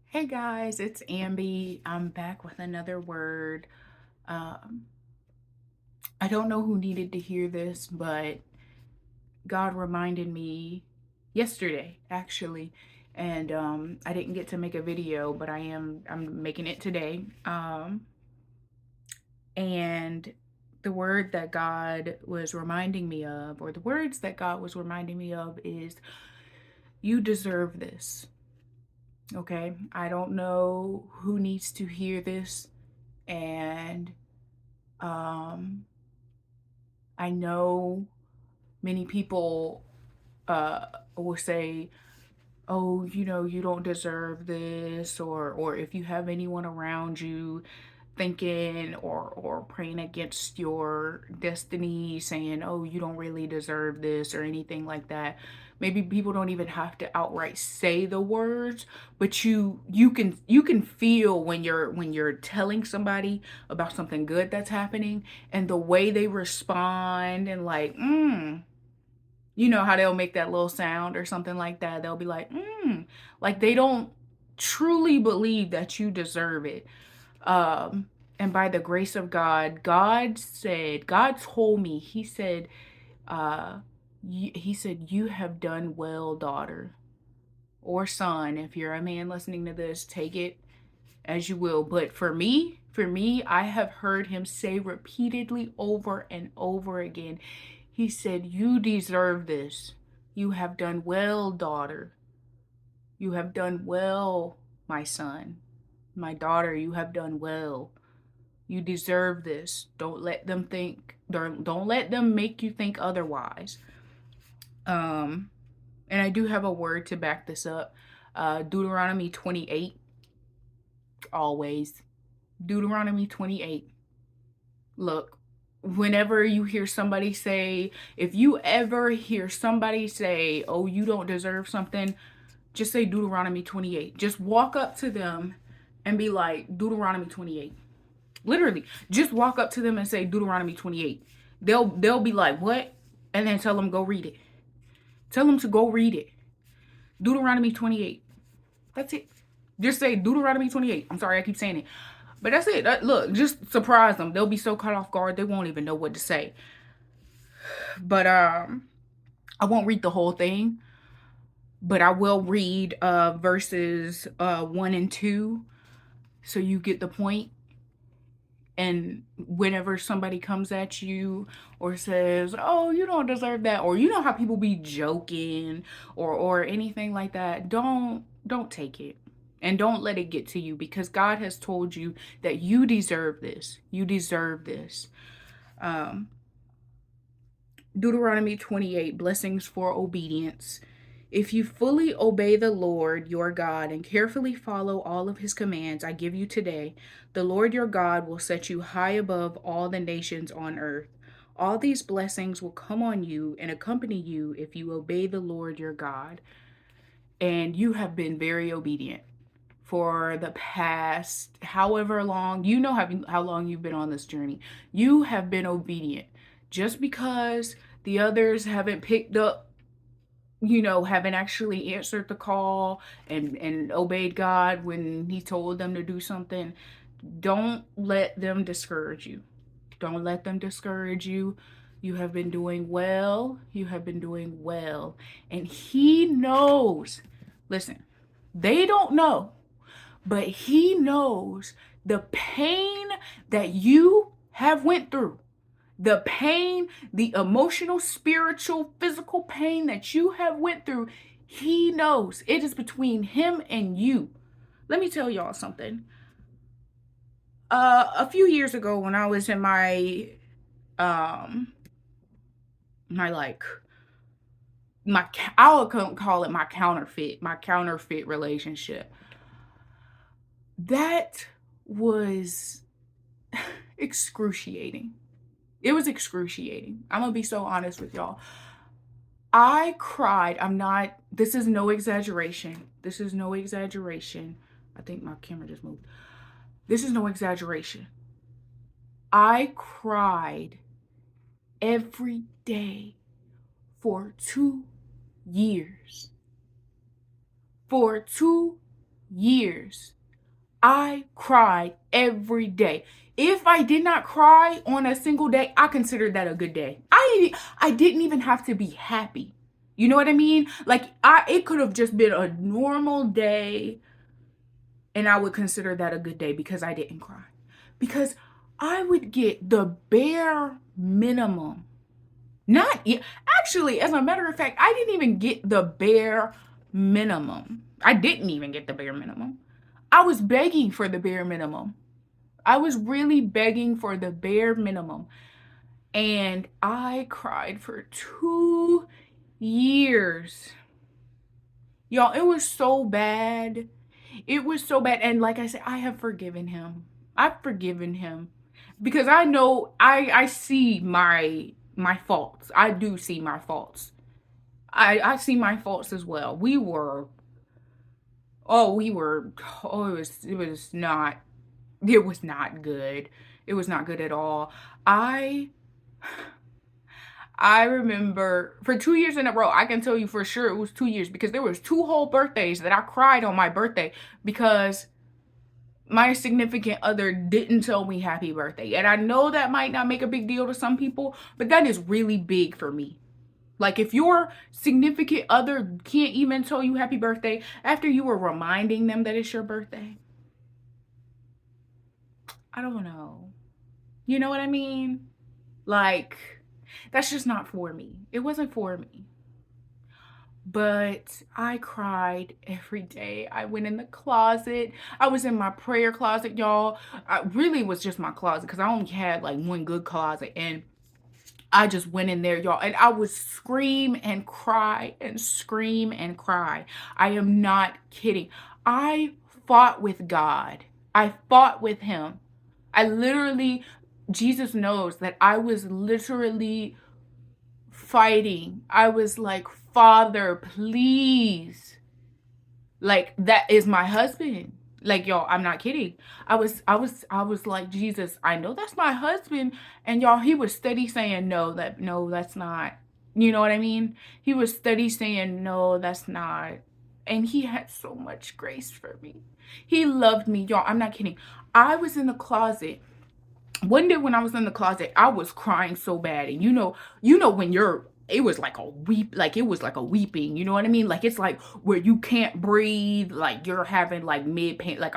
Hey guys, it's Ambi. I'm back with another word. Um, I don't know who needed to hear this, but God reminded me yesterday, actually, and I didn't get to make a video, but I'm making it today. And the word that God was reminding me of, or the words that God was reminding me of, is you deserve this. Okay, I don't know who needs to hear this, and Um, I know many people uh, will say, "Oh, you don't deserve this," or if you have anyone around you thinking or praying against your destiny, saying, "Oh, you don't really deserve this," or anything like that. Maybe people don't even have to outright say the words, but you can feel when you're telling somebody about something good that's happening, and the way they respond, and like, you know how they'll make that little sound or something like that. They'll be like they don't truly believe that you deserve it. And by the grace of God, God told me, uh, he said, you have done well, daughter or son. If you're a man listening to this, take it as you will. But for me, I have heard him say repeatedly over and over again, he said, you deserve this. You have done well, daughter. You have done well, my son. My daughter, you have done well. You deserve this. Don't let them don't let them make you think otherwise. Um, and I do have a word to back this up. Deuteronomy 28, always. Deuteronomy 28. Look, whenever you hear somebody say, if you ever hear somebody say, oh, you don't deserve something, just say Deuteronomy 28. Just walk up to them and be like, Deuteronomy 28. Literally, just walk up to them and say Deuteronomy 28. They'll be like, "What?" And then tell them go read it. Tell them to go read it. Deuteronomy 28. That's it. Just say Deuteronomy 28. I'm sorry I keep saying it. But that's it. Look, just surprise them. They'll be so caught off guard they won't even know what to say. But I won't read the whole thing, but I will read verses 1 and 2 so you get the point. And whenever somebody comes at you or says, "Oh, you don't deserve that," or you know how people be joking or anything like that, don't take it. And don't let it get to you, because God has told you that you deserve this. You deserve this. Um, Deuteronomy 28, blessings for obedience. If you fully obey the Lord your God and carefully follow all of his commands I give you today, the Lord your God will set you high above all the nations on earth. All these blessings will come on you and accompany you if you obey the Lord your God. And you have been very obedient for the past however long. You know how long you've been on this journey. You have been obedient. Just because the others haven't picked up, haven't actually answered the call and obeyed God when he told them to do something, don't let them discourage you. Don't let them discourage you. You have been doing well. You have been doing well. And he knows. Listen, they don't know, but he knows the pain that you have went through. The pain, the emotional, spiritual, physical pain that you have went through, he knows. It is between him and you. Let me tell y'all something. A few years ago, when I was in um my like my I would call it my counterfeit relationship. That was excruciating. It was excruciating. I'm gonna be so honest with y'all. I cried. This is no exaggeration. This is no exaggeration. I think my camera just moved. This is no exaggeration. I cried every day for 2 years. For 2 years. I cried every day. If I did not cry on a single day, I considered that a good day. I didn't even have to be happy. You know what I mean? Like it could have just been a normal day and I would consider that a good day because I didn't cry. Because I would get the bare minimum. Not actually, as a matter of fact, I didn't even get the bare minimum. I didn't even get the bare minimum. I was begging for the bare minimum. I was really begging for the bare minimum. And I cried for 2 years. Y'all, it was so bad. It was so bad. And like I said, I have forgiven him. I've forgiven him. Because I know I see my faults. I do see my faults. I see my faults as well. We were it was not good. It was not good at all. I I remember for 2 years in a row, I can tell you for sure it was 2 years because there was 2 whole birthdays that I cried on my birthday because my significant other didn't tell me happy birthday. And I know that might not make a big deal to some people, but that is really big for me. Like if your significant other can't even tell you happy birthday after you were reminding them that it's your birthday. I don't know. You know what I mean? Like that's just not for me. It wasn't for me. But I cried every day. I went in the closet. I was in my prayer closet, y'all. I really was just my closet because I only had like one good closet. And I just went in there, y'all. And I would scream and cry and scream and cry. I am not kidding. I fought with God. I fought with him. Jesus knows that I was literally fighting. I was like, Father, please. Like, that is my husband. Like, y'all, I'm not kidding. I was like, Jesus, I know that's my husband. And y'all, he was steady saying, no, that's not. You know what I mean? He was steady saying, no, that's not. And he had so much grace for me. He loved me, y'all. I'm not kidding. I was in the closet one day when I was in the closet, I was crying so bad. And when it was like a weeping, you know what I mean? Like it's like where you can't breathe, like you're having like mid pain, like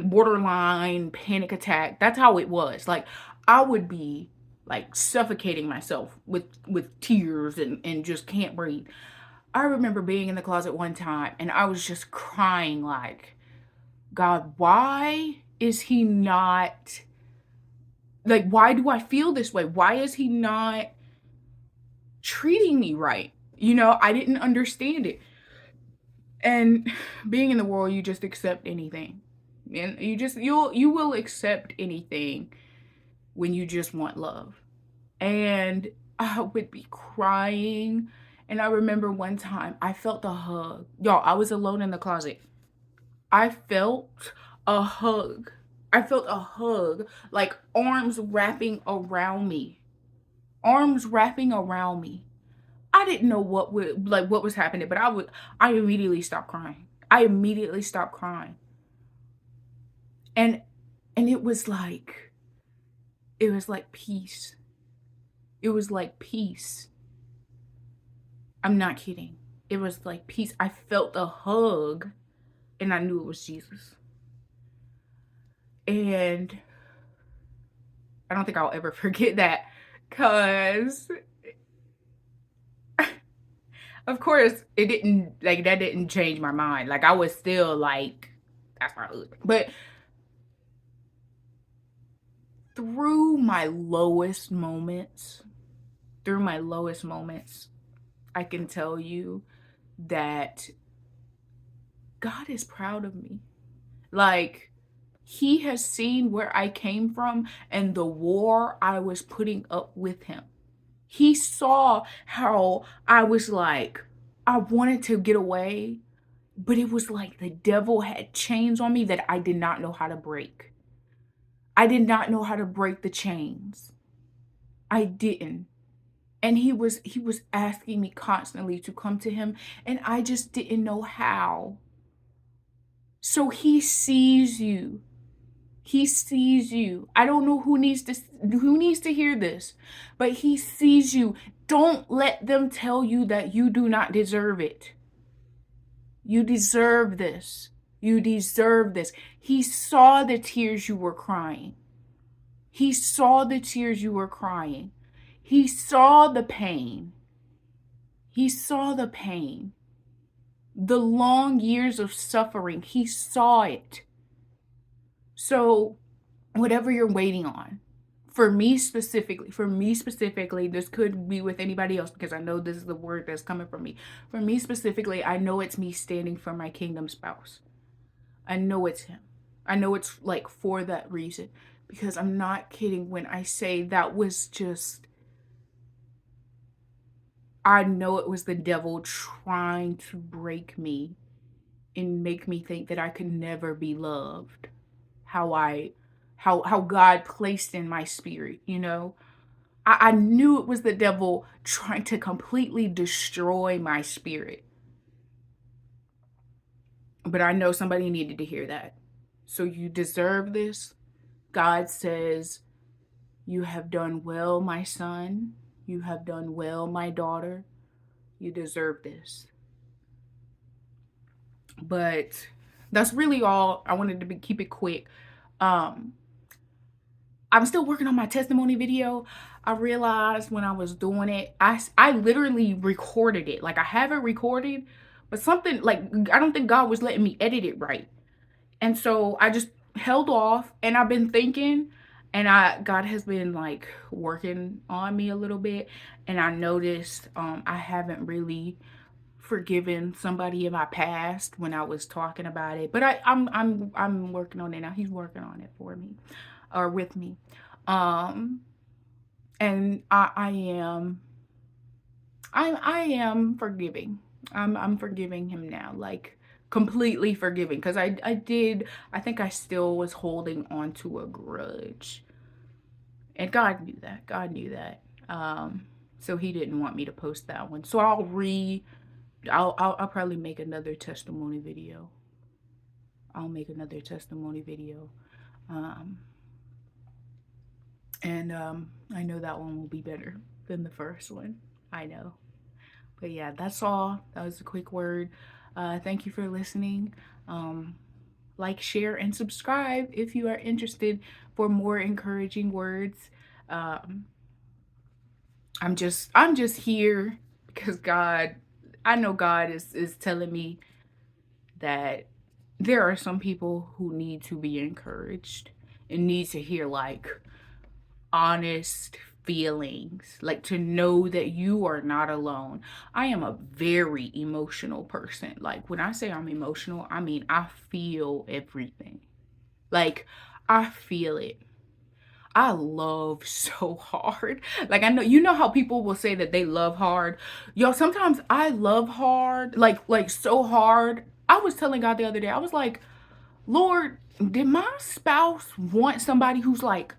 borderline panic attack. That's how it was. Like I would be like suffocating myself with tears and just can't breathe. I remember being in the closet one time and I was just crying like, God, why is he not like, why do I feel this way? Why is he not treating me right? I didn't understand it. And being in the world, you just accept anything. And you will accept anything when you just want love. And I would be crying. And I remember one time I felt a hug. Y'all, I was alone in the closet. I felt a hug. I felt a hug, like arms wrapping around me. Arms wrapping around me. I didn't know what was happening, but I immediately stopped crying. I immediately stopped crying. And it was like peace. It was like peace. I'm not kidding. It was like peace. I felt a hug and I knew it was Jesus. And I don't think I'll ever forget that because of course that didn't change my mind. Like I was still like, that's my husband. But through my lowest moments, I can tell you that God is proud of me. Like he has seen where I came from and the war I was putting up with him. He saw how I was like, I wanted to get away, but it was like the devil had chains on me that I did not know how to break. I did not know how to break the chains. I didn't. And he was asking me constantly to come to him, and I just didn't know how. So he sees you. He sees you. I don't know who needs to hear this, but he sees you. Don't let them tell you that you do not deserve it. You deserve this. You deserve this. He saw the tears you were crying. He saw the tears you were crying. He saw the pain. He saw the pain. The long years of suffering. He saw it. So, whatever you're waiting on, for me specifically, this could be with anybody else because I know this is the word that's coming from me. For me specifically, I know it's me standing for my kingdom spouse. I know it's him. I know it's like for that reason because I'm not kidding when I say that was just, I know it was the devil trying to break me and make me think that I could never be loved how God placed in my spirit, you know? I knew it was the devil trying to completely destroy my spirit. But I know somebody needed to hear that. So you deserve this. God says, you have done well, my son. You have done well, my daughter. You deserve this. But that's really all. I wanted to keep it quick. I'm still working on my testimony video. I realized when I was doing it, I literally recorded it. Like I have it recorded, but something like I don't think God was letting me edit it right. And so I just held off and I've been thinking and God has been like working on me a little bit and I noticed I haven't really forgiven somebody in my past when I was talking about it. But I'm working on it now. He's working on it for me or with me. And I am forgiving. I'm forgiving him now, like completely forgiving because I think I still was holding on to a grudge. And God knew that. God knew that. So he didn't want me to post that one. So I'll probably make another testimony video. I'll make another testimony video. And I know that one will be better than the first one. I know. But yeah, that's all. That was a quick word. Thank you for listening. Like, share, and subscribe if you are interested for more encouraging words. I'm just here because God, I know God is telling me that there are some people who need to be encouraged and need to hear like honest feelings, like to know that you are not alone. I am a very emotional person. Like when I say I'm emotional, I mean I feel everything. Like I feel it. I love so hard. Like I know you know how people will say that they love hard. Yo, sometimes I love hard, like so hard. I was telling God the other day, I was like, Lord, did my spouse want somebody who's like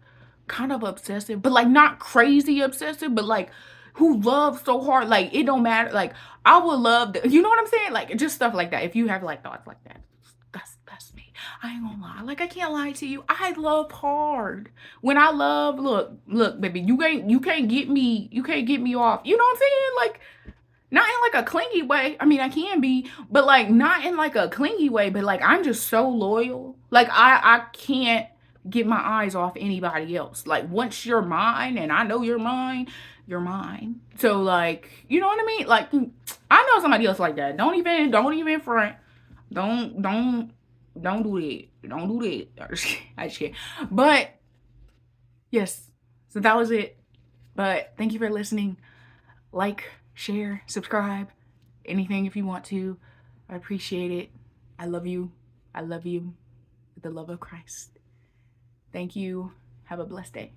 kind of obsessive, but like not crazy obsessive, but like who loves so hard? Like it don't matter. Like I would love, you know what I'm saying? Like just stuff like that. If you have like thoughts like that, that's me. I ain't gonna lie. Like I can't lie to you. I love hard. When I love, look, baby, you can't get me off. You know what I'm saying? Like not in like a clingy way. I mean, I can be, but like not in like a clingy way, but like I'm just so loyal. Like I can't get my eyes off anybody else. Like once you're mine and I know you're mine, you're mine. So like, you know what I mean? Like I know somebody else like that. Don't even front. Don't do that. Don't do that. I just kidding. But yes, so that was it. But thank you for listening. Like, share, subscribe, anything if you want to. I appreciate it. I love you. I love you with the love of Christ. Thank you. Have a blessed day.